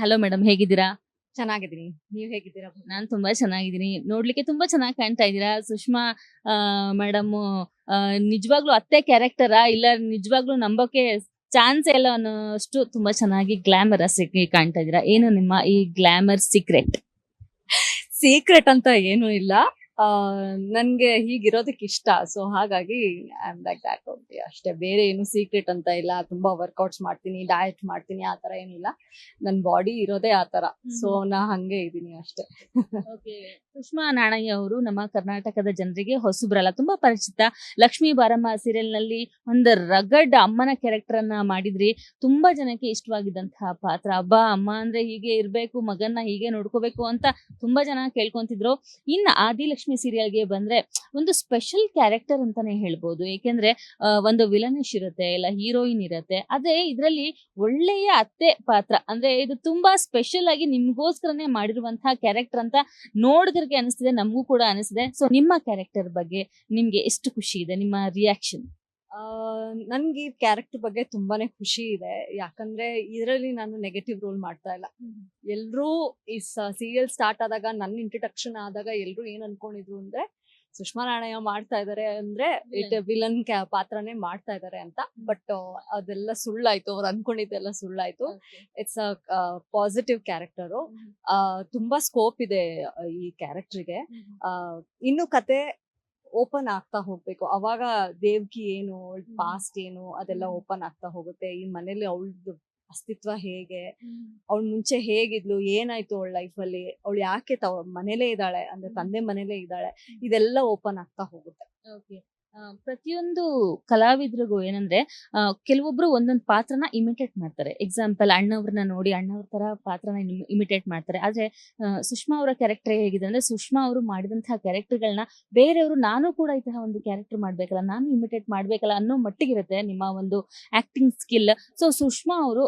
Hello madam, ಹೇಗಿದ್ದೀರಾ? ಚೆನ್ನಾಗಿದ್ದೀನಿ. ನೀವ್ ಹೇಗಿದ್ದೀರಾ? ನಾನ್ ತುಂಬಾ ಚೆನ್ನಾಗಿದ್ದೀನಿ. ನೋಡ್ಲಿಕ್ಕೆ ತುಂಬಾ ಚೆನ್ನಾಗಿ ಕಾಣ್ತಾ ಇದ್ದೀರಾ. ಸುಷ್ಮಾ ಮೇಡಮ್ ನಿಜವಾಗ್ಲೂ ಅತ್ತೆ ಕ್ಯಾರೆಕ್ಟರಾ ಇಲ್ಲ ನಿಜವಾಗ್ಲೂ ನಂಬೋಕೆ ಚಾನ್ಸ್ ಇಲ್ಲ ಅನ್ನೋಷ್ಟು ತುಂಬಾ ಚೆನ್ನಾಗಿ ಗ್ಲಾಮರಸ್ ಆಗಿ ಕಾಣ್ತಾ ಇದ್ದೀರಾ. ಏನು ನಿಮ್ಮ ಈ ಗ್ಲಾಮರ್ ಸೀಕ್ರೆಟ್? ಸೀಕ್ರೆಟ್ ಅಂತ ಏನು ಇಲ್ಲ. ಆ ನನ್ಗೆ ಹೀಗಿರೋದಕ್ಕೆ ಇಷ್ಟ. ಸೊ ಹಾಗಾಗಿ I am like that only ಅಷ್ಟೇ. ಬೇರೆ ಏನು ಸೀಕ್ರೆಟ್ ಅಂತ ಇಲ್ಲ. ತುಂಬಾ ವರ್ಕೌಟ್ಸ್ ಮಾಡ್ತೀನಿ, ಡಯಟ್ ಮಾಡ್ತೀನಿ, ಆ ತರ ಏನಿಲ್ಲ. ನನ್ ಬಾಡಿ ಇರೋದೇ ಆ ತರ. ಸೊ ನಾ ಹಂಗೆ ಇದೀನಿ ಅಷ್ಟೇ. ಓಕೆ. ಸುಷ್ಮಾ ನಾಣಯ್ಯ ಅವರು ನಮ್ಮ ಕರ್ನಾಟಕದ ಜನರಿಗೆ ಹೊಸಬ್ರಲ್ಲ, ತುಂಬಾ ಪರಿಚಿತ. ಲಕ್ಷ್ಮೀ ಬಾರಮ್ಮ ಸೀರಿಯಲ್ ನಲ್ಲಿ ಒಂದು ರಗಡ್ ಅಮ್ಮನ ಕ್ಯಾರೆಕ್ಟರ್ ಅನ್ನ ಮಾಡಿದ್ರಿ. ತುಂಬಾ ಜನಕ್ಕೆ ಇಷ್ಟವಾಗಿದ್ದಂತಹ ಪಾತ್ರ. ಅಬ್ಬಾ, ಅಮ್ಮ ಅಂದ್ರೆ ಹೀಗೆ ಇರ್ಬೇಕು, ಮಗನ್ನ ಹೀಗೆ ನೋಡ್ಕೋಬೇಕು ಅಂತ ತುಂಬಾ ಜನ ಕೇಳ್ಕೊಂತಿದ್ರು. ಇನ್ನು ಆದಿಲಕ್ಷ್ಮಿ ಸೀರಿಯಲ್ಗೆ ಬಂದ್ರೆ ಒಂದು ಸ್ಪೆಷಲ್ ಕ್ಯಾರೆಕ್ಟರ್ ಅಂತಾನೆ ಹೇಳ್ಬೋದು. ಏಕೆಂದ್ರೆ ಒಂದು ವಿಲನಿಶ್ ಇರುತ್ತೆ, ಇಲ್ಲ ಹೀರೋಯಿನ್ ಇರುತ್ತೆ. ಆದ್ರೆ ಇದ್ರಲ್ಲಿ ಒಳ್ಳೆಯ ಅತ್ತೆ ಪಾತ್ರ ಅಂದ್ರೆ ಇದು ತುಂಬಾ ಸ್ಪೆಷಲ್ ಆಗಿ ನಿಮ್ಗೋಸ್ಕರನೇ ಮಾಡಿರುವಂತಹ ಕ್ಯಾರೆಕ್ಟರ್ ಅಂತ ನೋಡಿದ್ರಿಗೆ ಅನಿಸ್ತಿದೆ, ನಮಗೂ ಕೂಡ ಅನಿಸ್ತಿದೆ. ಸೊ ನಿಮ್ಮ ಕ್ಯಾರೆಕ್ಟರ್ ಬಗ್ಗೆ ನಿಮ್ಗೆ ಎಷ್ಟು ಖುಷಿ ಇದೆ, ನಿಮ್ಮ ರಿಯಾಕ್ಷನ್? ಆ ನನ್ಗೆ ಈ ಕ್ಯಾರೆಕ್ಟರ್ ಬಗ್ಗೆ ತುಂಬಾನೇ ಖುಷಿ ಇದೆ. ಯಾಕಂದ್ರೆ ಇದರಲ್ಲಿ ನಾನು ನೆಗೆಟಿವ್ ರೋಲ್ ಮಾಡ್ತಾ ಇಲ್ಲ. ಎಲ್ರೂ ಈ ಸೀರಿಯಲ್ ಸ್ಟಾರ್ಟ್ ಆದಾಗ, ನನ್ನ ಇಂಟ್ರಡಕ್ಷನ್ ಆದಾಗ ಎಲ್ರು ಏನ್ ಅನ್ಕೊಂಡಿದ್ರು ಅಂದ್ರೆ ಸುಷ್ಮಾ ನಾಣಯ್ಯ ಮಾಡ್ತಾ ಇದಾರೆ ಅಂದ್ರೆ ವಿಲನ್ ಪಾತ್ರನೇ ಮಾಡ್ತಾ ಇದಾರೆ ಅಂತ. ಬಟ್ ಅದೆಲ್ಲ ಸುಳ್ಳಾಯ್ತು. ಅವ್ರು ಅನ್ಕೊಂಡಿದ್ದೆಲ್ಲ ಸುಳ್ಳಾಯ್ತು. It's a positive character. ತುಂಬಾ ಸ್ಕೋಪ್ ಇದೆ ಈ ಕ್ಯಾರೆಕ್ಟರ್ಗೆ. ಇನ್ನು ಕತೆ ಓಪನ್ ಆಗ್ತಾ ಹೋಗ್ಬೇಕು. ಅವಾಗ ದೇವ್ಕಿ ಏನು, ಪಾಸ್ಟ್ ಏನು, ಅದೆಲ್ಲ ಓಪನ್ ಆಗ್ತಾ ಹೋಗುತ್ತೆ. ಈ ಮನೇಲಿ ಅವಳದು ಅಸ್ತಿತ್ವ ಹೇಗೆ, ಅವಳು ಮುಂಚೆ ಹೇಗಿದ್ಲು, ಏನಾಯ್ತು ಅವಳ ಲೈಫ್ ಅಲ್ಲಿ, ಅವಳು ಯಾಕೆ ಮನೇಲೇ ಇದ್ದಾಳೆ ಅಂದ್ರೆ ತಂದೆ ಮನೇಲೇ ಇದ್ದಾಳೆ, ಇದೆಲ್ಲ ಓಪನ್ ಆಗ್ತಾ ಹೋಗುತ್ತೆ. ಓಕೆ. ಪ್ರತಿಯೊಂದು ಕಲಾವಿದ್ರಿಗೂ ಏನಂದ್ರೆ ಕೆಲವೊಬ್ರು ಒಂದೊಂದು ಪಾತ್ರನ ಇಮಿಟೇಟ್ ಮಾಡ್ತಾರೆ. ಎಕ್ಸಾಂಪಲ್ ಅಣ್ಣವ್ರನ್ನ ನೋಡಿ ಅಣ್ಣವ್ರ ತರ ಪಾತ್ರನ ಇಮಿಟೇಟ್ ಮಾಡ್ತಾರೆ. ಆದ್ರೆ ಸುಷ್ಮಾ ಅವರ ಕ್ಯಾರೆಕ್ಟರ್ ಹೇಗಿದೆ ಅಂದ್ರೆ ಸುಷ್ಮಾ ಅವರು ಮಾಡಿದಂತಹ ಕ್ಯಾರೆಕ್ಟರ್ಗಳನ್ನ ಬೇರೆಯವರು ನಾನು ಕೂಡ ಈ ತರ ಒಂದು ಕ್ಯಾರೆಕ್ಟರ್ ಮಾಡ್ಬೇಕಲ್ಲ, ನಾನು ಇಮಿಟೇಟ್ ಮಾಡ್ಬೇಕಲ್ಲ ಅನ್ನೋ ಮಟ್ಟಿಗಿರುತ್ತೆ ನಿಮ್ಮ ಒಂದು ಆಕ್ಟಿಂಗ್ ಸ್ಕಿಲ್. ಸೊ ಸುಷ್ಮಾ ಅವರು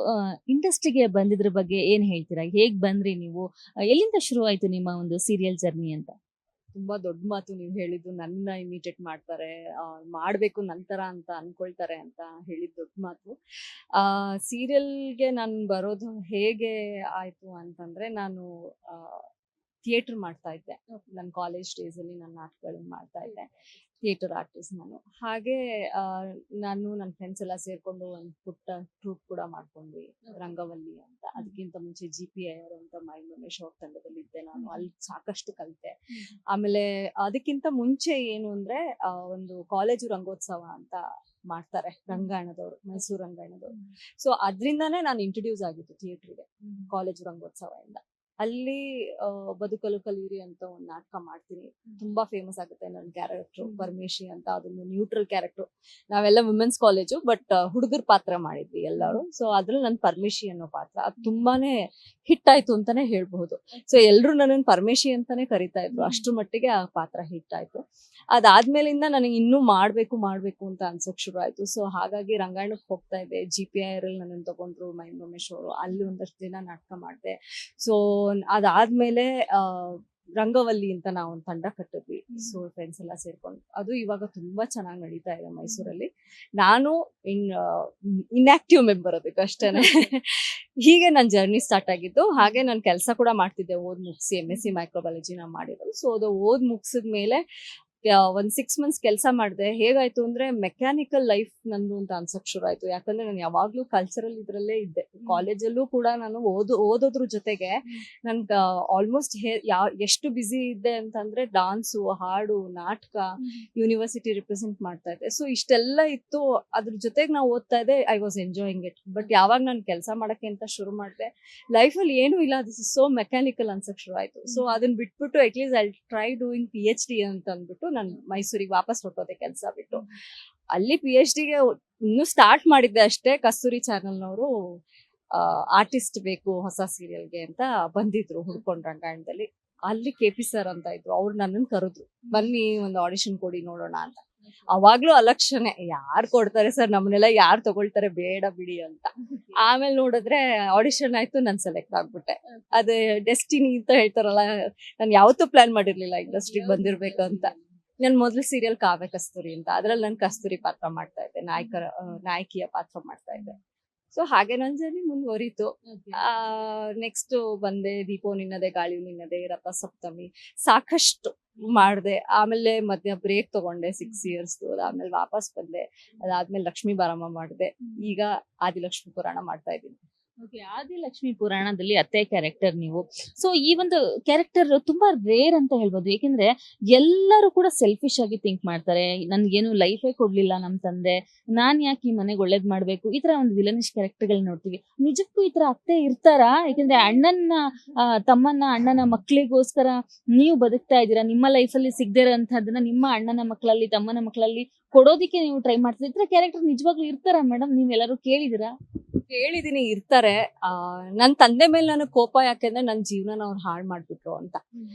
ಇಂಡಸ್ಟ್ರಿಗೆ ಬಂದಿದ್ರ ಬಗ್ಗೆ ಏನ್ ಹೇಳ್ತೀರಾ? ಹೇಗ್ ಬಂದ್ರಿ ನೀವು? ಎಲ್ಲಿಂದ ಶುರು ಆಯ್ತು ನಿಮ್ಮ ಒಂದು ಸೀರಿಯಲ್ ಜರ್ನಿ ಅಂತ? ತುಂಬಾ ದೊಡ್ಡ ಮಾತು ನೀವು ಹೇಳಿದ್ದು. ನನ್ನ ಇಮಿಟೇಟ್ ಮಾಡ್ತಾರೆ, ಮಾಡ್ಬೇಕು ನಂತರ ಅಂತ ಅನ್ಕೊಳ್ತಾರೆ ಅಂತ ಹೇಳಿದ್ ದೊಡ್ಡ ಮಾತು. ಸೀರಿಯಲ್ಗೆ ನಾನು ಬರೋದು ಹೇಗೆ ಆಯ್ತು ಅಂತಂದ್ರೆ, ನಾನು ಥಿಯೇಟರ್ ಮಾಡ್ತಾ ಇದ್ದೆ. ನನ್ನ ಕಾಲೇಜ್ ಡೇಸ್ ಅಲ್ಲಿ ನಾನು ನಾಟಕಗಳನ್ನ ಮಾಡ್ತಾ ಇದ್ದೆ. ಥಿಯೇಟರ್ ಆರ್ಟಿಸ್ಟ್ ನಾನು. ಹಾಗೆ ನಾನು ನನ್ನ ಫ್ರೆಂಡ್ಸ್ ಎಲ್ಲ ಸೇರ್ಕೊಂಡು ಒಂದು ಪುಟ್ಟ ಟ್ರೂಪ್ ಕೂಡ ಮಾಡ್ಕೊಂಡ್ವಿ, ರಂಗವಲ್ಲಿ ಅಂತ. ಅದಕ್ಕಿಂತ ಮುಂಚೆ GPIR ಅಂತ ಮೈಮಮೇಶ್ ಅವ್ರ ತಂಡದಲ್ಲಿ ಇದ್ದೆ ನಾನು. ಅಲ್ಲಿ ಸಾಕಷ್ಟು ಕಲಿತೆ. ಆಮೇಲೆ ಅದಕ್ಕಿಂತ ಮುಂಚೆ ಏನು ಅಂದ್ರೆ ಒಂದು ಕಾಲೇಜು ರಂಗೋತ್ಸವ ಅಂತ ಮಾಡ್ತಾರೆ ರಂಗಾಯಣದವರು, ಮೈಸೂರು ರಂಗಾಯಣದವರು. ಸೊ ಅದ್ರಿಂದಾನೇ ನಾನು ಇಂಟ್ರೊಡ್ಯೂಸ್ ಆಗಿದ್ದು ಥಿಯೇಟರ್ಗೆ, ಕಾಲೇಜು ರಂಗೋತ್ಸವ ಇಂದ. ಅಲ್ಲಿ ಬದುಕಲು ಕಲಿಯಿರಿ ಅಂತ ಒಂದು ನಾಟಕ ಮಾಡ್ತೀನಿ. ತುಂಬಾ ಫೇಮಸ್ ಆಗುತ್ತೆ ನನ್ನ ಕ್ಯಾರೆಕ್ಟರ್, ಪರಮೇಶಿ ಅಂತ. ಅದೊಂದು ನ್ಯೂಟ್ರಲ್ ಕ್ಯಾರೆಕ್ಟರ್. ನಾವೆಲ್ಲ ವುಮೆನ್ಸ್ ಕಾಲೇಜು, ಬಟ್ ಹುಡುಗರ ಪಾತ್ರ ಮಾಡಿದ್ವಿ ಎಲ್ಲರೂ. ಸೊ ಅದ್ರಲ್ಲಿ ನನ್ ಪರಮೇಶಿ ಅನ್ನೋ ಪಾತ್ರ ಅದು ತುಂಬಾನೇ ಹಿಟ್ ಆಯ್ತು ಅಂತಾನೆ ಹೇಳ್ಬಹುದು. ಸೊ ಎಲ್ರು ನನ್ನನ್ನು ಪರಮೇಶಿ ಅಂತಾನೆ ಕರಿತಾ ಇದ್ರು, ಅಷ್ಟ್ರ ಮಟ್ಟಿಗೆ ಆ ಪಾತ್ರ ಹಿಟ್ ಆಯ್ತು. ಅದಾದ್ಮೇಲಿಂದ ನನಗೆ ಇನ್ನೂ ಮಾಡ್ಬೇಕು ಅಂತ ಅನ್ಸಕ್ ಶುರು ಆಯ್ತು. ಸೊ ಹಾಗಾಗಿ ರಂಗಾಯಣಕ್ಕೆ ಹೋಗ್ತಾ ಇದ್ದೆ. GPIR ಅಲ್ಲಿ ನನ್ನನ್ನು ತಗೊಂಡ್ರು ಮೈಮಮೇಶ್ ಅವರು. ಅಲ್ಲಿ ಒಂದಷ್ಟು ದಿನ ನಾಟಕ ಮಾಡಿದೆ. ಸೊ ಅದಾದ್ಮೇಲೆ ರಂಗವಲ್ಲಿ ಅಂತ ನಾವು ಒಂದು ತಂಡ ಕಟ್ಟಿದ್ವಿ. ಸೊ ಫ್ರೆಂಡ್ಸ್ ಎಲ್ಲ ಸೇರ್ಕೊಂಡು ಅದು ಇವಾಗ ತುಂಬಾ ಚೆನ್ನಾಗಿ ನಡೀತಾ ಇದೆ ಮೈಸೂರಲ್ಲಿ. ನಾನು ಇನ್ಆಕ್ಟಿವ್ ಮೆಂಬರ್ ಅದಕ್ಕೆ ಅಷ್ಟೇನೆ. ಹೀಗೆ ನನ್ನ ಜರ್ನಿ ಸ್ಟಾರ್ಟ್ ಆಗಿದ್ದು. ಹಾಗೆ ನಾನು ಕೆಲಸ ಕೂಡ ಮಾಡ್ತಿದ್ದೆ. ಓದ್ ಮುಗಿಸಿ MSc ಮೈಕ್ರೋಬಯಾಲಜಿ ನಾ ಮಾಡಿರೋದು. ಸೊ ಅದು ಓದ್ ಮುಗಿಸಿದ್ಮೇಲೆ ಒಂದ್ 6 months ಕೆಲಸ ಮಾಡಿದೆ. ಹೇಗಾಯ್ತು ಅಂದ್ರೆ ಮೆಕ್ಯಾನಿಕಲ್ ಲೈಫ್ ನಂದು ಅಂತ ಅನ್ಸಕ್ ಶುರು ಆಯ್ತು. ಯಾಕಂದ್ರೆ ನಾನು ಯಾವಾಗ್ಲೂ ಕಲ್ಚರಲ್ ಇದ್ರಲ್ಲೇ ಇದ್ದೆ. ಕಾಲೇಜಲ್ಲೂ ಕೂಡ ನಾನು ಓದೋದ್ರ ಜೊತೆಗೆ ನನ್ ಆಲ್ಮೋಸ್ಟ್ ಎಷ್ಟು ಬಿಸಿ ಇದ್ದೆ ಅಂತಂದ್ರೆ ಡಾನ್ಸು, ಹಾಡು, ನಾಟಕ, ಯೂನಿವರ್ಸಿಟಿ ರಿಪ್ರೆಸೆಂಟ್ ಮಾಡ್ತಾ ಇದ್ದೆ. ಸೊ ಇಷ್ಟೆಲ್ಲ ಇತ್ತು. ಅದ್ರ ಜೊತೆಗೆ ನಾವು ಓದ್ತಾ ಇದ್ದೆ. I was enjoying it. But ಯಾವಾಗ ನಾನು ಕೆಲಸ ಮಾಡಕ್ಕೆ ಅಂತ ಶುರು ಮಾಡಿದೆ, ಲೈಫಲ್ಲಿ ಏನೂ ಇಲ್ಲ, ದಿಸ್ ಇಸ್ ಸೋ ಮೆಕ್ಯಾನಿಕಲ್ ಅನ್ಸಕ್ ಶುರು ಆಯ್ತು. ಸೊ ಅದನ್ನ ಬಿಟ್ಬಿಟ್ಟು at least I try doing PhD ಅಂತ ಅಂದ್ಬಿಟ್ಟು ನಾನು ಮೈಸೂರಿಗೆ ವಾಪಸ್ ಹೊರಟೋದೆ ಕೆಲಸ ಬಿಟ್ಟು. ಅಲ್ಲಿ PhDಗೆ ಇನ್ನೂ ಸ್ಟಾರ್ಟ್ ಮಾಡಿದ್ದೆ ಅಷ್ಟೇ. ಕಸ್ತೂರಿ ಚಾನೆಲ್ನವರು ಆರ್ಟಿಸ್ಟ್ ಬೇಕು ಹೊಸ ಸೀರಿಯಲ್ಗೆ ಅಂತ ಬಂದಿದ್ರು ಹುಡ್ಕೊಂಡ್ ರಂಗಾಯಣದಲ್ಲಿ. ಅಲ್ಲಿ KP ಸರ್ ಅಂತ ಇದ್ರು. ಅವ್ರು ನನ್ನನ್ನು ಕರೆದ್ರು, ಬನ್ನಿ ಒಂದು ಆಡಿಷನ್ ಕೊಡಿ ನೋಡೋಣ ಅಂತ. ಅವಾಗ್ಲೂ ಅಲಕ್ಷಣೆ, ಯಾರು ಕೊಡ್ತಾರೆ ಸರ್, ನಮ್ಮನ್ನೆಲ್ಲ ಯಾರು ತಗೊಳ್ತಾರೆ, ಬೇಡ ಬಿಡಿ ಅಂತ. ಆಮೇಲೆ ನೋಡಿದ್ರೆ ಆಡಿಷನ್ ಆಯ್ತು, ನಾನು ಸೆಲೆಕ್ಟ್ ಆಗ್ಬಿಟ್ಟೆ. ಅದೇ ಡೆಸ್ಟಿನಿ ಅಂತ ಹೇಳ್ತಾರಲ್ಲ, ನಾನು ಯಾವತ್ತೂ ಪ್ಲಾನ್ ಮಾಡಿರ್ಲಿಲ್ಲ ಇಂಡಸ್ಟ್ರಿಗೆ ಬಂದಿರ್ಬೇಕು ಅಂತ. ನನ್ ಮೊದಲು ಸೀರಿಯಲ್ ಕಾವ್ಯ ಕಸ್ತೂರಿ ಅಂತ, ಅದ್ರಲ್ಲಿ ನಾನು ಕಸ್ತೂರಿ ಪಾತ್ರ ಮಾಡ್ತಾ ಇದ್ದೆ, ನಾಯಕಿಯ ಪಾತ್ರ ಮಾಡ್ತಾ ಇದ್ದೆ. ಸೊ ಹಾಗೆ ನನ್ನ ಜರ್ನಿ ಮುಂದುವರಿತು. ನೆಕ್ಸ್ಟ್ ಬಂದೆ ದೀಪೋ ನಿನ್ನದೆ ಗಾಳಿಯು ನಿನ್ನದೆ, ರಥಸಪ್ತಮಿ, ಸಾಕಷ್ಟು ಮಾಡಿದೆ. ಆಮೇಲೆ ಮಧ್ಯ ಬ್ರೇಕ್ ತಗೊಂಡೆ 6 ಇಯರ್ಸ್. ಅದಾದ್ಮೇಲೆ ವಾಪಸ್ ಬಂದೆ. ಅದಾದ್ಮೇಲೆ ಲಕ್ಷ್ಮೀ ಬಾರಮ್ಮ ಮಾಡಿದೆ. ಈಗ ಆದಿಲಕ್ಷ್ಮಿ ಪುರಾಣ ಮಾಡ್ತಾ ಇದ್ದೀನಿ. ಓಕೆ, ಆದಿಲಕ್ಷ್ಮಿ ಪುರಾಣದಲ್ಲಿ ಅತ್ತೆ ಕ್ಯಾರೆಕ್ಟರ್ ನೀವು. ಸೊ ಈ ಒಂದು ಕ್ಯಾರೆಕ್ಟರ್ ತುಂಬಾ ರೇರ್ ಅಂತ ಹೇಳ್ಬೋದು. ಯಾಕೆಂದ್ರೆ ಎಲ್ಲರೂ ಕೂಡ ಸೆಲ್ಫಿಶ್ ಆಗಿ ಥಿಂಕ್ ಮಾಡ್ತಾರೆ. ನನ್ಗೇನು ಲೈಫೇ ಕೊಡ್ಲಿಲ್ಲ ನಮ್ ತಂದೆ, ನಾನ್ ಯಾಕೆ ಈ ಮನೆಗೆ ಒಳ್ಳೇದ್ ಮಾಡ್ಬೇಕು, ಈ ತರ ಒಂದು ವಿಲನಿಶ್ ಕ್ಯಾರೆಕ್ಟರ್ ಗಳನ್ನ ನೋಡ್ತೀವಿ. ನಿಜಕ್ಕೂ ಈ ತರ ಅತ್ತೆ ಇರ್ತಾರಾ? ಯಾಕೆಂದ್ರೆ ತಮ್ಮನ್ನ ಅಣ್ಣನ ಮಕ್ಳಿಗೋಸ್ಕರ ನೀವು ಬದುಕ್ತಾ ಇದ್ದೀರಾ. ನಿಮ್ಮ ಲೈಫಲ್ಲಿ ಸಿಗದೇ ಇರೋಂಥದ್ದನ್ನ ನಿಮ್ಮ ಅಣ್ಣನ ಮಕ್ಕಳಲ್ಲಿ ತಮ್ಮನ ಮಕ್ಕಳಲ್ಲಿ ಕೊಡೋದಿಕ್ಕೆ ನೀವು ಟ್ರೈ ಮಾಡ್ತೀರಾ. ಈ ತರ ಕ್ಯಾರೆಕ್ಟರ್ ನಿಜವಾಗ್ಲೂ ಇರ್ತಾರಾ ಮೇಡಮ್? ನೀವೆಲ್ಲರೂ ಕೇಳಿದಿರಾ? ಕೇಳಿದೀನಿ, ಇರ್ತಾರೆ. ನನ್ ತಂದೆ ಮೇಲೆ ನನಗೆ ಕೋಪ ಯಾಕೆಂದ್ರೆ ನನ್ನ ಜೀವನ ಅವ್ರು ಹಾಳು ಮಾಡ್ಬಿಟ್ರು ಅಂತ.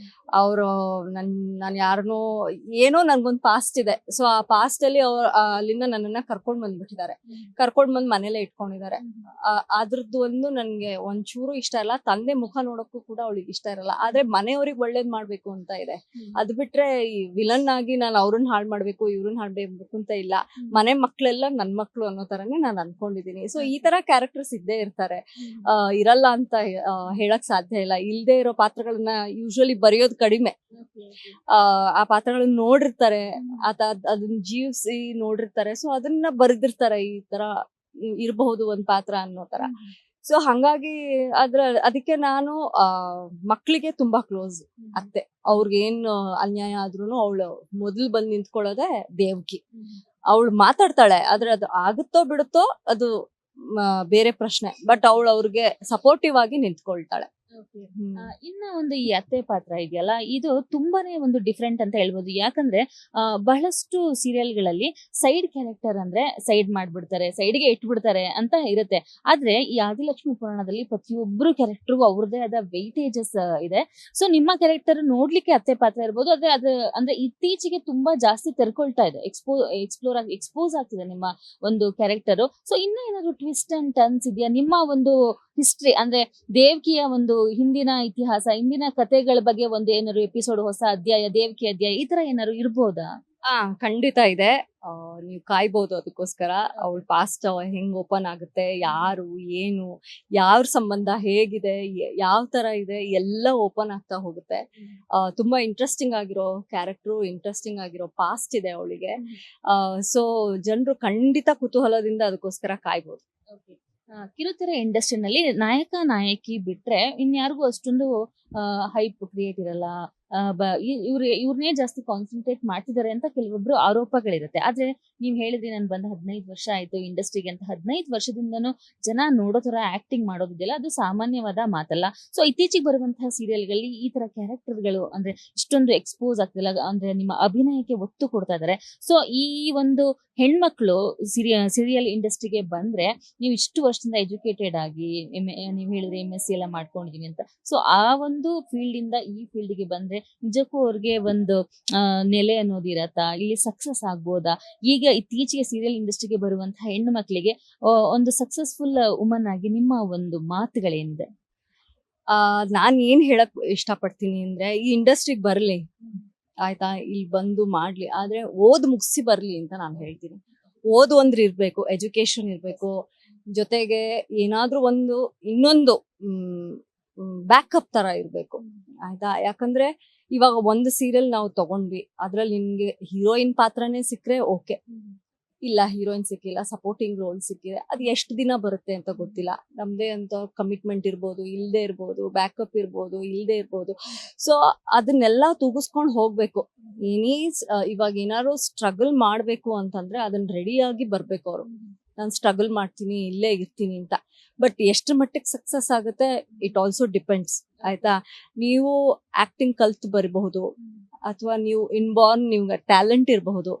ಅವರು ನಾನು ಯಾರನ್ನೋ ಏನೋ ನನ್ಗೊಂದು ಪಾಸ್ಟ್ ಇದೆ. ಸೊ ಆ ಪಾಸ್ಟ್ ಅಲ್ಲಿ ಅಲ್ಲಿಂದ ನನ್ನನ್ನ ಕರ್ಕೊಂಡ್ ಬಂದ್ಬಿಟ್ಟಿದ್ದಾರೆ. ಕರ್ಕೊಂಡ್ ಬಂದ್ ಮನೇಲೆ ಇಟ್ಕೊಂಡಿದ್ದಾರೆ. ಅದ್ರದ್ದು ನನ್ಗೆ ಒಂಚೂರು ಇಷ್ಟ ಇಲ್ಲ. ತಂದೆ ಮುಖ ನೋಡಕ್ಕೂ ಕೂಡ ಅವಳಿಗೆ ಇಷ್ಟ ಇರಲ್ಲ. ಆದ್ರೆ ಮನೆಯವ್ರಿಗೆ ಒಳ್ಳೇದ್ ಮಾಡ್ಬೇಕು ಅಂತ ಇದೆ. ಅದ್ ಬಿಟ್ರೆ ಈ ವಿಲನ್ ಆಗಿ ನಾನು ಅವ್ರನ್ನ ಹಾಳು ಮಾಡ್ಬೇಕು ಇವ್ರನ್ನ ಹಾಳ್ಬೇಕು ಅಂತ ಇಲ್ಲ. ಮನೆ ಮಕ್ಳೆಲ್ಲ ನನ್ ಮಕ್ಳು ಅನ್ನೋ ತರನೇ ನಾನು ಅನ್ಕೊಂಡಿದೀನಿ. ಸೊ ಈ ತರ ಕ್ಯಾರೆಕ್ಟರ್ಸ್ ಇದ್ದೇ ಇರ್ತಾರೆ. ಇರಲ್ಲ ಅಂತ ಹೇಳಕ್ ಸಾಧ್ಯ ಇಲ್ಲ. ಇಲ್ದೇ ಇರೋ ಪಾತ್ರಗಳನ್ನ ಯೂಶುವಲಿ ಬರೆಯೋದು ಕಡಿಮೆ. ಆ ಪಾತ್ರಗಳನ್ನ ನೋಡಿರ್ತಾರೆ, ಅದನ್ನ ಜೀವಿಸಿ ನೋಡಿರ್ತಾರೆ. ಸೊ ಅದನ್ನ ಬರೆದಿರ್ತಾರೆ, ಈ ತರ ಇರಬಹುದು ಒಂದ್ ಪಾತ್ರ ಅನ್ನೋ ತರ. ಸೊ ಹಂಗಾಗಿ ಅದಕ್ಕೆ ನಾನು ಮಕ್ಳಿಗೆ ತುಂಬಾ ಕ್ಲೋಸ್ ಅತ್ತೆ. ಅವ್ರಿಗೇನ್ ಅನ್ಯಾಯ ಆದ್ರೂನು ಅವಳು ಮೊದ್ಲು ಬಂದ್ ನಿಂತ್ಕೊಳ್ಳೋದೆ ದೇವ್ಕಿ. ಅವಳು ಮಾತಾಡ್ತಾಳೆ, ಆದ್ರೆ ಅದು ಆಗುತ್ತೋ ಬಿಡುತ್ತೋ ಅದು ಬೇರೆ ಪ್ರಶ್ನೆ. ಬಟ್ ಅವಳು ಅವ್ರಿಗೆ ಸಪೋರ್ಟಿವ್ ಆಗಿ ನಿಂತ್ಕೊಳ್ತಾಳೆ. ಇನ್ನ ಒಂದು ಈ ಅತ್ತೆ ಪಾತ್ರ ಇದೆಯಲ್ಲ, ಇದು ತುಂಬಾನೇ ಒಂದು ಡಿಫ್ರೆಂಟ್ ಅಂತ ಹೇಳ್ಬೋದು. ಯಾಕಂದ್ರೆ ಬಹಳಷ್ಟು ಸೀರಿಯಲ್ಗಳಲ್ಲಿ ಸೈಡ್ ಕ್ಯಾರೆಕ್ಟರ್ ಅಂದ್ರೆ ಸೈಡ್ ಮಾಡ್ಬಿಡ್ತಾರೆ, ಸೈಡ್ಗೆ ಇಟ್ಬಿಡ್ತಾರೆ ಅಂತ ಇರುತ್ತೆ. ಆದ್ರೆ ಈ ಆದಿಲಕ್ಷ್ಮಿ ಪುರಾಣದಲ್ಲಿ ಪ್ರತಿಯೊಬ್ರು ಕ್ಯಾರೆಕ್ಟರ್ಗೂ ಅವ್ರದೇ ಆದ ವೆಯ್ಟೇಜಸ್ ಇದೆ. ಸೊ ನಿಮ್ಮ ಕ್ಯಾರೆಕ್ಟರ್ ನೋಡ್ಲಿಕ್ಕೆ ಅತ್ತೆ ಪಾತ್ರ ಇರ್ಬೋದು, ಆದ್ರೆ ಅದು ಅಂದ್ರೆ ಇತ್ತೀಚೆಗೆ ತುಂಬಾ ಜಾಸ್ತಿ ತೆರ್ಕೊಳ್ತಾ ಇದೆ, ಎಕ್ಸ್ಪೋಸ್ ಆಗ್ತಿದೆ ನಿಮ್ಮ ಒಂದು ಕ್ಯಾರೆಕ್ಟರ್. ಸೊ ಇನ್ನ ಏನಾದ್ರು ಟ್ವಿಸ್ಟ್ ಅಂಡ್ ಟರ್ನ್ಸ್ ಇದೆಯಾ ನಿಮ್ಮ ಒಂದು ಹಿಸ್ಟ್ರಿ? ಅಂದ್ರೆ ದೇವ್ಕಿಯ ಒಂದು ಹಿಂದಿನ ಇತಿಹಾಸ, ಹಿಂದಿನ ಕಥೆಗಳ ಬಗ್ಗೆ ಒಂದು ಏನಾದ್ರು ಎಪಿಸೋಡ್, ಹೊಸ ಅಧ್ಯಾಯ, ದೇವ್ಕಿ ಅಧ್ಯಾಯ, ಈ ತರ ಏನಾದ್ರು ಇರ್ಬೋದಾ? ಖಂಡಿತ ಇದೆ. ನೀವು ಕಾಯ್ಬೋದು ಅದಕ್ಕೋಸ್ಕರ. ಅವಳ ಪಾಸ್ಟ್ ಹೆಂಗ್ ಓಪನ್ ಆಗುತ್ತೆ, ಯಾರು ಏನು, ಯಾರ ಸಂಬಂಧ ಹೇಗಿದೆ, ಯಾವ ತರ ಇದೆ, ಎಲ್ಲ ಓಪನ್ ಆಗ್ತಾ ಹೋಗುತ್ತೆ. ತುಂಬಾ ಇಂಟ್ರೆಸ್ಟಿಂಗ್ ಆಗಿರೋ ಕ್ಯಾರೆಕ್ಟರ್, ಇಂಟ್ರೆಸ್ಟಿಂಗ್ ಆಗಿರೋ ಪಾಸ್ಟ್ ಇದೆ ಅವಳಿಗೆ. ಸೊ ಜನರು ಖಂಡಿತ ಕುತೂಹಲದಿಂದ ಅದಕ್ಕೋಸ್ಕರ ಕಾಯ್ಬೋದು. ಕಿರುತೆರೆ ಇಂಡಸ್ಟ್ರಿನಲ್ಲಿ ನಾಯಕ ನಾಯಕಿ ಬಿಟ್ರೆ ಇನ್ಯಾರಿಗೂ ಅಷ್ಟೊಂದು ಹೈಪ್ ಕ್ರಿಯೇಟ್ ಇರಲ್ಲ. ಇವ್ರನ್ನೇ ಜಾಸ್ತಿ ಕಾನ್ಸಂಟ್ರೇಟ್ ಮಾಡ್ತಿದ್ದಾರೆ ಅಂತ ಕೆಲವೊಬ್ರು ಆರೋಪಗಳಿರುತ್ತೆ. ಆದ್ರೆ ನೀವ್ ಹೇಳಿದ್ರಿ, ನಾನು ಬಂದ 15 ವರ್ಷ ಆಯ್ತು ಇಂಡಸ್ಟ್ರಿಗೆ ಅಂತ. 15 ವರ್ಷದಿಂದನೂ ಜನ ನೋಡೋ ತರ ಆಕ್ಟಿಂಗ್ ಮಾಡೋದಿದೆಯಲ್ಲ, ಅದು ಸಾಮಾನ್ಯವಾದ ಮಾತಲ್ಲ. ಸೊ ಇತ್ತೀಚೆಗೆ ಬರುವಂತಹ ಸೀರಿಯಲ್ಗಳಲ್ಲಿ ಈ ತರ ಕ್ಯಾರೆಕ್ಟರ್ಗಳು ಅಂದ್ರೆ ಇಷ್ಟೊಂದು ಎಕ್ಸ್ಪೋಸ್ ಆಗ್ತಿಲ್ಲ, ಅಂದ್ರೆ ನಿಮ್ಮ ಅಭಿನಯಕ್ಕೆ ಒತ್ತು ಕೊಡ್ತಾ ಇದಾರೆ. ಸೊ ಈ ಒಂದು ಹೆಣ್ಮಕ್ಳು ಸೀರಿಯಲ್ ಇಂಡಸ್ಟ್ರಿಗೆ ಬಂದ್ರೆ, ನೀವು ಇಷ್ಟು ವರ್ಷದಿಂದ ಎಜುಕೇಟೆಡ್ ಆಗಿ ನೀವ್ ಹೇಳಿದ್ರೆ MSc ಎಲ್ಲ ಮಾಡ್ಕೊಂಡಿದೀನಿ ಅಂತ. ಸೊ ಆ ಒಂದು ಫೀಲ್ಡ್ ಇಂದ ಈ ಫೀಲ್ಡ್ ಗೆ ಬಂದ್ರೆ ನಿಜಕ್ಕೂ ಅವ್ರಿಗೆ ಒಂದು ನೆಲೆ ಅನ್ನೋದು ಇರತ್ತಾ? ಇಲ್ಲಿ ಸಕ್ಸಸ್ ಆಗ್ಬೋದಾ? ಈಗ ಇತ್ತೀಚೆಗೆ ಸೀರಿಯಲ್ ಇಂಡಸ್ಟ್ರಿಗೆ ಬರುವಂತಹ ಹೆಣ್ಣು ಮಕ್ಕಳಿಗೆ ಒಂದು ಸಕ್ಸಸ್ಫುಲ್ ವುಮನ್ ಆಗಿ ನಿಮ್ಮ ಒಂದು ಮಾತುಗಳೇನಿದೆ? ನಾನ್ ಏನ್ ಹೇಳಕ್ ಇಷ್ಟಪಡ್ತೀನಿ ಅಂದ್ರೆ, ಈ ಇಂಡಸ್ಟ್ರಿಗೆ ಬರ್ಲಿ ಆಯ್ತಾ, ಇಲ್ಲಿ ಬಂದು ಮಾಡ್ಲಿ, ಆದ್ರೆ ಮುಗಿಸಿ ಬರ್ಲಿ ಅಂತ ನಾನು ಹೇಳ್ತೀನಿ. ಒಂದ್ರ ಇರ್ಬೇಕು, ಎಜುಕೇಶನ್ ಇರ್ಬೇಕು, ಜೊತೆಗೆ ಏನಾದ್ರೂ ಇನ್ನೊಂದು ಬ್ಯಾಕಪ್ ತರ ಇರ್ಬೇಕು ಆಯ್ತಾ. ಯಾಕಂದ್ರೆ ಇವಾಗ ಒಂದು ಸೀರಿಯಲ್ ನಾವು ತಗೊಂಡ್ವಿ, ಅದ್ರಲ್ಲಿ ನಿಮ್ಗೆ ಹೀರೋಯಿನ್ ಪಾತ್ರನೇ ಸಿಕ್ಕರೆ ಓಕೆ, ಇಲ್ಲ ಹೀರೋಯಿನ್ ಸಿಕ್ಕಿಲ್ಲ, ಸಪೋರ್ಟಿಂಗ್ ರೋಲ್ ಸಿಕ್ಕಿದೆ, ಅದು ಎಷ್ಟು ದಿನ ಬರುತ್ತೆ ಅಂತ ಗೊತ್ತಿಲ್ಲ. ನಮ್ದೇ ಅಂತ ಕಮಿಟ್ಮೆಂಟ್ ಇರ್ಬೋದು, ಇಲ್ದೇ ಇರ್ಬೋದು, ಬ್ಯಾಕಪ್ ಇರ್ಬೋದು, ಇಲ್ದೇ ಇರ್ಬೋದು. ಸೊ ಅದನ್ನೆಲ್ಲ ತೂಗಿಸ್ಕೊಂಡು ಹೋಗ್ಬೇಕು. ಇವಾಗ ಏನಾದ್ರು ಸ್ಟ್ರಗಲ್ ಮಾಡ್ಬೇಕು ಅಂತಂದ್ರೆ ಅದನ್ನ ರೆಡಿಯಾಗಿ ಬರ್ಬೇಕು ಅವರು. ನಾನು ಸ್ಟ್ರಗಲ್ ಮಾಡ್ತೀನಿ, ಇಲ್ಲೇ ಇರ್ತೀನಿ ಅಂತ. ಬಟ್ ಎಷ್ಟು ಮಟ್ಟಿಗೆ ಸಕ್ಸಸ್ ಆಗುತ್ತೆ, ಇಟ್ ಆಲ್ಸೋ ಡಿಪೆಂಡ್ಸ್ ಆಯ್ತಾ. ನೀವು ಆಕ್ಟಿಂಗ್ ಕಲ್ತು ಬರಬಹುದು, ಅಥವಾ ನೀವು ಇನ್ಬಾರ್ನ್ ನಿಮ್ಗೆ ಟ್ಯಾಲೆಂಟ್ ಇರಬಹುದು.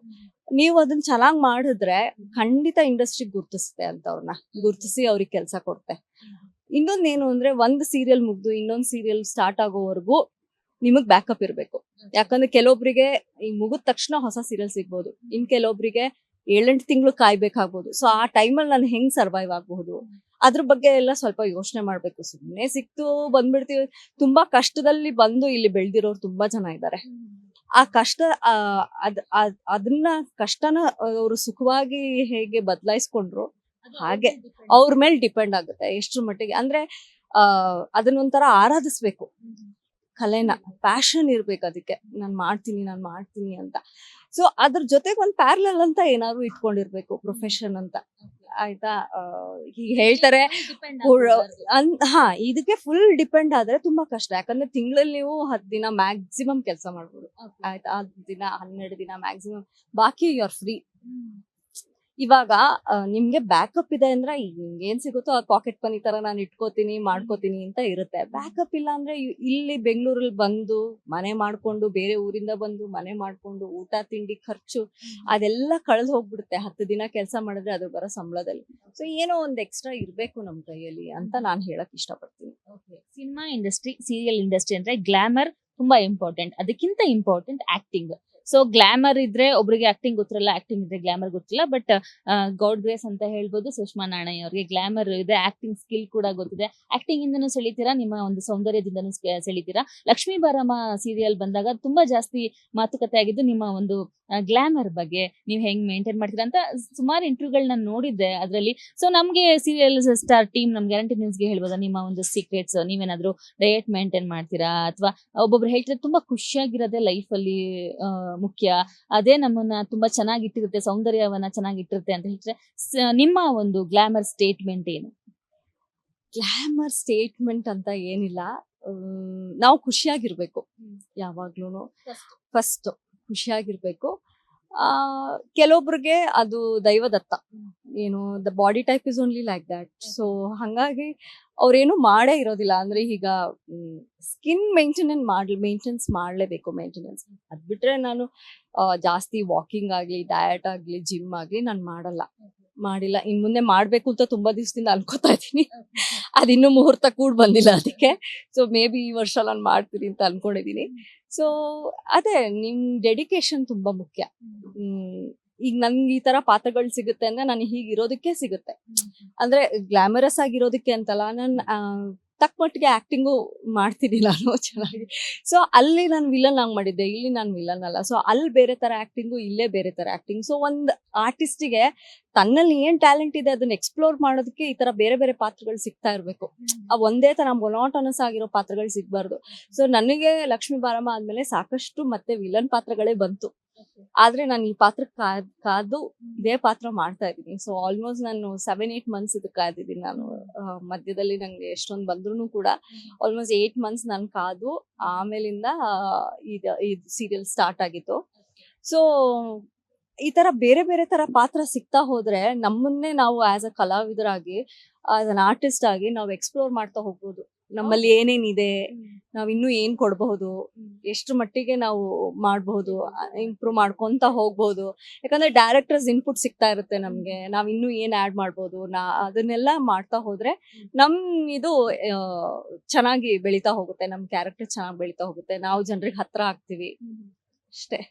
ನೀವು ಅದನ್ನ ಚೆನ್ನಾಗಿ ಮಾಡಿದ್ರೆ ಖಂಡಿತ ಇಂಡಸ್ಟ್ರಿಗೆ ಗುರ್ತಿಸುತ್ತೆ ಅಂತ, ಅವ್ರನ್ನ ಗುರ್ತಿಸಿ ಅವ್ರಿಗೆ ಕೆಲಸ ಕೊಡುತ್ತೆ. ಇನ್ನೊಂದೇನು ಅಂದ್ರೆ, ಒಂದು ಸೀರಿಯಲ್ ಮುಗ್ದು ಇನ್ನೊಂದು ಸೀರಿಯಲ್ ಸ್ಟಾರ್ಟ್ ಆಗೋವರೆಗೂ ನಿಮಗ್ ಬ್ಯಾಕಪ್ ಇರ್ಬೇಕು. ಯಾಕಂದ್ರೆ ಕೆಲವೊಬ್ರಿಗೆ ಈಗ ಮುಗಿದ ತಕ್ಷಣ ಹೊಸ ಸೀರಿಯಲ್ ಸಿಗ್ಬೋದು, ಇನ್ ಕೆಲವೊಬ್ರಿಗೆ 7-8 ತಿಂಗಳು ಕಾಯ್ಬೇಕಾಗ್ಬೋದು. ಸೊ ಆ ಟೈಮಲ್ಲಿ ನಾನು ಹೆಂಗ್ ಸರ್ವೈವ್ ಆಗಬಹುದು, ಅದ್ರ ಬಗ್ಗೆ ಎಲ್ಲ ಸ್ವಲ್ಪ ಯೋಚನೆ ಮಾಡ್ಬೇಕು. ಸುಮ್ಮನೆ ಸಿಕ್ತು ಬಂದ್ಬಿಡ್ತೀವಿ. ತುಂಬಾ ಕಷ್ಟದಲ್ಲಿ ಬಂದು ಇಲ್ಲಿ ಬೆಳ್ದಿರೋರು ತುಂಬಾ ಜನ ಇದ್ದಾರೆ. ಆ ಕಷ್ಟ ಅದನ್ನ ಕಷ್ಟನ ಅವರು ಸುಖವಾಗಿ ಹೇಗೆ ಬದಲಾಯಿಸ್ಕೊಂಡ್ರು, ಹಾಗೆ ಅವ್ರ ಮೇಲೆ ಡಿಪೆಂಡ್ ಆಗುತ್ತೆ ಎಷ್ಟ್ರ ಮಟ್ಟಿಗೆ ಅಂದ್ರೆ ಅದನ್ನೊಂಥರ ಆರಾಧಿಸ್ಬೇಕು ಕಲೆನ, ಪ್ಯಾಷನ್ ಇರ್ಬೇಕು ಅದಕ್ಕೆ, ನಾನ್ ಮಾಡ್ತೀನಿ ಅಂತ. ಸೊ ಅದ್ರ ಜೊತೆಗೆ ಒಂದ್ ಪ್ಯಾರಲಲ್ ಅಂತ ಏನಾದ್ರು ಇಟ್ಕೊಂಡಿರ್ಬೇಕು ಪ್ರೊಫೆಷನ್ ಅಂತ, ಆಯ್ತಾ. ಹೀಗೆ ಹೇಳ್ತಾರೆ ಇದಕ್ಕೆ ಫುಲ್ ಡಿಪೆಂಡ್ ಆದ್ರೆ ತುಂಬಾ ಕಷ್ಟ, ಯಾಕಂದ್ರೆ ತಿಂಗಳಲ್ಲಿ ನೀವು 10 ದಿನ ಮ್ಯಾಕ್ಸಿಮಮ್ ಕೆಲಸ ಮಾಡ್ಬೋದು, ಆಯ್ತಾ. 10 ದಿನ 12 ದಿನ ಮ್ಯಾಕ್ಸಿಮಮ್, ಬಾಕಿ ಯು ಆರ್ ಫ್ರೀ. ಇವಾಗ ನಿಮ್ಗೆ ಬ್ಯಾಕಪ್ ಇದೆ ಅಂದ್ರೆ ನಿಮ್ಗೆ ಏನ್ ಸಿಗುತ್ತೋ ಆ ಪಾಕೆಟ್ ಮನಿ ತರ ನಾನು ಇಟ್ಕೋತೀನಿ ಮಾಡ್ಕೋತೀನಿ ಅಂತ ಇರುತ್ತೆ. ಬ್ಯಾಕಪ್ ಇಲ್ಲ ಅಂದ್ರೆ ಇಲ್ಲಿ ಬೆಂಗಳೂರಲ್ಲಿ ಬಂದು ಮನೆ ಮಾಡ್ಕೊಂಡು, ಬೇರೆ ಊರಿಂದ ಬಂದು ಮನೆ ಮಾಡ್ಕೊಂಡು, ಊಟ ತಿಂಡಿ ಖರ್ಚು ಅದೆಲ್ಲ ಕಳೆದು ಹೋಗ್ಬಿಡುತ್ತೆ 10 ದಿನ ಕೆಲಸ ಮಾಡಿದ್ರೆ ಅದು ಬರೋ ಸಂಬಳದಲ್ಲಿ. ಸೊ ಏನೋ ಒಂದ್ ಎಕ್ಸ್ಟ್ರಾ ಇರ್ಬೇಕು ನಮ್ ಕೈಯಲ್ಲಿ ಅಂತ ನಾನ್ ಹೇಳಕ್ ಇಷ್ಟಪಡ್ತೀನಿ. ಸಿನಿಮಾ ಇಂಡಸ್ಟ್ರಿ, ಸೀರಿಯಲ್ ಇಂಡಸ್ಟ್ರಿ ಅಂದ್ರೆ ಗ್ಲಾಮರ್ ತುಂಬಾ ಇಂಪಾರ್ಟೆಂಟ್, ಅದಕ್ಕಿಂತ ಇಂಪಾರ್ಟೆಂಟ್ ಆಕ್ಟಿಂಗ್. ಸೊ ಗ್ಲಾಮರ್ ಇದ್ರೆ ಒಬ್ರಿಗೆ ಆಕ್ಟಿಂಗ್ ಗೊತ್ತಿರಲ್ಲ, ಆಕ್ಟಿಂಗ್ ಇದ್ರೆ ಗ್ಲಾಮರ್ ಗೊತ್ತಿಲ್ಲ. ಬಟ್ ಗಾಡ್ ಗ್ರೇಸ್ ಅಂತ ಹೇಳ್ಬೋದು ಸುಷ್ಮಾ ನಾಣಯ್ಯ ಅವ್ರಿಗೆ ಗ್ಲಾಮರ್ ಇದೆ, ಆಕ್ಟಿಂಗ್ ಸ್ಕಿಲ್ ಕೂಡ ಗೊತ್ತಿದೆ. ಆಕ್ಟಿಂಗ್ ಇಂದನೂ ಸೆಳಿತೀರಾ, ನಿಮ್ಮ ಒಂದು ಸೌಂದರ್ಯದಿಂದನೂ ಸೆಳಿತೀರಾ. ಲಕ್ಷ್ಮೀ ಬಾರಮ್ಮ ಸೀರಿಯಲ್ ಬಂದಾಗ ತುಂಬಾ ಜಾಸ್ತಿ ಮಾತುಕತೆ ಆಗಿದ್ದು ನಿಮ್ಮ ಒಂದು ಗ್ಲಾಮರ್ ಬಗ್ಗೆ, ನೀವು ಹೆಂಗ್ ಮೇಂಟೈನ್ ಮಾಡ್ತೀರಾ ಅಂತ ಸುಮಾರು ಇಂಟರ್ವ್ಯೂಗಳನ್ನ ನೋಡಿದ್ದೆ ಅದರಲ್ಲಿ. ಸೊ ನಮ್ಗೆ ಸೀರಿಯಲ್ ಸ್ಟಾರ್ ಟೀಮ್, ನಮ್ ಗ್ಯಾರಂಟಿ ನ್ಯೂಸ್ಗೆ ಹೇಳ್ಬೋದಾ ನಿಮ್ಮ ಒಂದು ಸೀಕ್ರೆಟ್ಸ್? ನೀವೇನಾದ್ರೂ ಡಯಟ್ ಮೇಂಟೈನ್ ಮಾಡ್ತೀರಾ, ಅಥವಾ ಒಬ್ಬೊಬ್ರು ಹೇಳ್ತಾರೆ ತುಂಬಾ ಖುಷಿಯಾಗಿರೋದೇ ಲೈಫ್ ಅಲ್ಲಿ ಮುಖ್ಯ, ಅದೇ ನಮ್ಮನ್ನ ತುಂಬಾ ಚೆನ್ನಾಗಿಟ್ಟಿರುತ್ತೆ, ಸೌಂದರ್ಯವನ್ನ ಚೆನ್ನಾಗಿಟ್ಟಿರುತ್ತೆ ಅಂತ ಹೇಳ್ತಾರೆ. ನಿಮ್ಮ ಒಂದು ಗ್ಲಾಮರ್ ಸ್ಟೇಟ್ಮೆಂಟ್ ಏನು? ಗ್ಲಾಮರ್ ಸ್ಟೇಟ್ಮೆಂಟ್ ಅಂತ ಏನಿಲ್ಲ, ನಾವು ಖುಷಿಯಾಗಿರ್ಬೇಕು ಯಾವಾಗ್ಲೂ. ಫಸ್ಟ್ ಖುಷಿಯಾಗಿರ್ಬೇಕು. ಕೆಲವೊಬ್ರಿಗೆ ಅದು ದೈವದತ್ತ, ಏನು the body type is only like that. ಹಂಗಾಗಿ ಅವ್ರೇನು ಮಾಡೇ ಇರೋದಿಲ್ಲ. ಅಂದ್ರೆ ಈಗ ಸ್ಕಿನ್ ಮೇಂಟೆನೆನ್ಸ್ ಮಾಡ್ಲೇಬೇಕು. ಮೇಂಟೆನೆನ್ಸ್ ಅದ್ ಬಿಟ್ರೆ ನಾನು ಜಾಸ್ತಿ ವಾಕಿಂಗ್ ಆಗ್ಲಿ, ಡಯಟ್ ಆಗ್ಲಿ, ಜಿಮ್ ಆಗ್ಲಿ ನಾನು ಮಾಡಿಲ್ಲ. ಇನ್ ಮುಂದೆ ಮಾಡ್ಬೇಕು ಅಂತ ತುಂಬಾ ದಿವಸದಿಂದ ಅನ್ಕೋತಾ ಇದೀನಿ. ಅದಿನ್ನೂ ಮುಹೂರ್ತ ಕೂಡ ಬಂದಿಲ್ಲ ಅದಕ್ಕೆ. ಸೊ ಮೇ ಬಿ ಈ ವರ್ಷ ನಾನು ಮಾಡ್ತೀನಿ ಅಂತ ಅನ್ಕೊಂಡಿದೀನಿ. ಸೊ ಅದೇ, ನಿಮ್ ಡೆಡಿಕೇಶನ್ ತುಂಬಾ ಮುಖ್ಯ. ಈಗ ನನ್ಗೆ ಈ ತರ ಪಾತ್ರಗಳು ಸಿಗುತ್ತೆ ಅಂದ್ರೆ ನಾನು ಹೀಗಿರೋದಕ್ಕೆ ಸಿಗುತ್ತೆ. ಅಂದ್ರೆ ಗ್ಲಾಮರಸ್ ಆಗಿರೋದಕ್ಕೆ ಅಂತಲ್ಲ, ನಾನು ತಕ್ಕ ಮಟ್ಟಿಗೆ ಆಕ್ಟಿಂಗು ಮಾಡ್ತೀನಿ ನಾನು ಚೆನ್ನಾಗಿ. ಸೊ ಅಲ್ಲಿ ನಾನು ವಿಲನ್ ಆಗಿ ಮಾಡಿದ್ದೆ, ಇಲ್ಲಿ ನಾನು ವಿಲನ್ ಅಲ್ಲ. ಸೊ ಅಲ್ಲಿ ಬೇರೆ ತರ ಆಕ್ಟಿಂಗು, ಇಲ್ಲೇ ಬೇರೆ ತರ ಆಕ್ಟಿಂಗ್. ಸೊ ಒಂದ್ ಆರ್ಟಿಸ್ಟಿಗೆ ತನ್ನಲ್ಲಿ ಏನ್ ಟ್ಯಾಲೆಂಟ್ ಇದೆ ಅದನ್ನ ಎಕ್ಸ್ಪ್ಲೋರ್ ಮಾಡೋದಕ್ಕೆ ಈ ತರ ಬೇರೆ ಬೇರೆ ಪಾತ್ರಗಳು ಸಿಗ್ತಾ ಇರ್ಬೇಕು. ಒಂದೇ ತರ ಮೊನೋಟನಸ್ ಆಗಿರೋ ಪಾತ್ರಗಳು ಸಿಗ್ಬಾರ್ದು. ಸೊ ನನಗೆ ಲಕ್ಷ್ಮೀ ಬಾರಮ್ಮ ಆದ್ಮೇಲೆ ಸಾಕಷ್ಟು ಮತ್ತೆ ವಿಲನ್ ಪಾತ್ರಗಳೇ ಬಂತು. ಆದ್ರೆ ನಾನು ಈ ಪಾತ್ರ ಕಾದು ಇದೇ ಪಾತ್ರ ಮಾಡ್ತಾ ಇದ್ದೀನಿ. ಸೊ ಆಲ್ಮೋಸ್ಟ್ ನಾನು 7-8 months ಇದಕ್ಕೆ ಕಾದಿದ್ದೀನಿ ನಾನು. ಮಧ್ಯದಲ್ಲಿ ನಂಗೆ ಎಷ್ಟೊಂದು ಬಂದ್ರು ಕೂಡ ಆಲ್ಮೋಸ್ಟ್ 8 months ನಾನು ಕಾದು ಆಮೇಲಿಂದ ಇದು ಸೀರಿಯಲ್ ಸ್ಟಾರ್ಟ್ ಆಗಿತ್ತು. ಸೊ ಈ ತರ ಬೇರೆ ಬೇರೆ ತರ ಪಾತ್ರ ಸಿಗ್ತಾ ಹೋದ್ರೆ ನಮ್ಮನ್ನೇ ನಾವು ಆಸ್ ಅ ಕಲಾವಿದರಾಗಿ, ಆಸ್ ಅನ್ ಆರ್ಟಿಸ್ಟ್ ಆಗಿ ನಾವು ಎಕ್ಸ್ಪ್ಲೋರ್ ಮಾಡ್ತಾ ಹೋಗ್ಬೋದು. ನಮ್ಮಲ್ಲಿ ಏನೇನಿದೆ, ನಾವ್ ಇನ್ನೂ ಏನ್ ಕೊಡ್ಬಹುದು, ಎಷ್ಟು ಮಟ್ಟಿಗೆ ನಾವು ಮಾಡಬಹುದು, ಇಂಪ್ರೂವ್ ಮಾಡ್ಕೊಂತ ಹೋಗ್ಬೋದು. ಯಾಕಂದ್ರೆ ಡೈರೆಕ್ಟರ್ಸ್ ಇನ್ಪುಟ್ ಸಿಗ್ತಾ ಇರುತ್ತೆ ನಮ್ಗೆ, ನಾವ್ ಇನ್ನೂ ಏನ್ ಆಡ್ ಮಾಡ್ಬೋದು. ಅದನ್ನೆಲ್ಲ ಮಾಡ್ತಾ ಹೋದ್ರೆ ನಮ್ ಇದು ಚೆನ್ನಾಗಿ ಬೆಳಿತಾ ಹೋಗುತ್ತೆ, ನಮ್ ಕ್ಯಾರೆಕ್ಟರ್ ಚೆನ್ನಾಗಿ ಬೆಳಿತಾ ಹೋಗುತ್ತೆ, ನಾವು ಜನರಿಗೆ ಹತ್ರ ಆಗ್ತೀವಿ ಅಷ್ಟೇ.